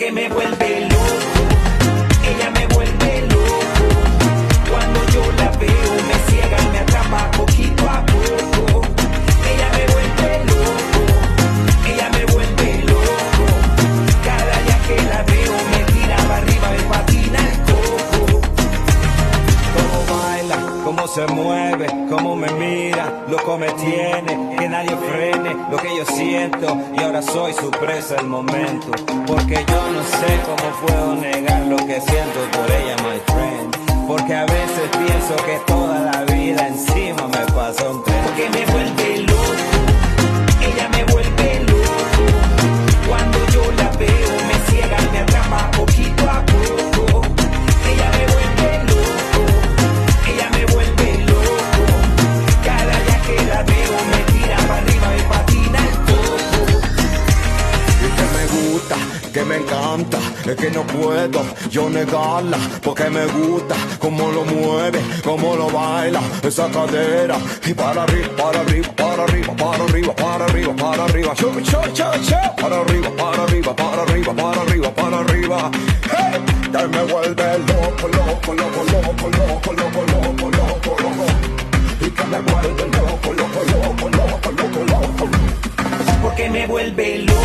porque me vuelve loco, ella me vuelve loco, cuando yo la veo me ciega y me atrapa poquito a poco, ella me vuelve loco, ella me vuelve loco, cada día que la veo me tira para arriba, me patina el coco. Cómo baila, cómo se mueve, cómo me mira, loco me tiene, que nadie frene lo que yo siento, y ahora soy su presa el momento, porque yo no sé cómo puedo negar lo que siento por ella, my friend, porque a veces pienso que toda la vida encima me pasa un tren, porque me vuelve loco, ella me vuelve loco, cuando yo la veo me ciega y me atrapa poquito a poco, ella me vuelve loco, ella me vuelve loco, cada día que la veo me tira para arriba, me patina el coco. Y que me gusta, que me encanta, es que no puedo yo negarla, porque me gusta cómo lo mueve, cómo lo baila, esa cadera, y para arriba, para arriba, para arriba, para arriba, para arriba, para arriba, cho, cho, cho, cho, para arriba, para arriba, para arriba, para arriba, para arriba, hey, que me vuelve loco, loco, loco, loco, loco, loco, loco, loco, loco, y que me vuelve loco, loco, loco, loco, loco, loco, porque me vuelve loco,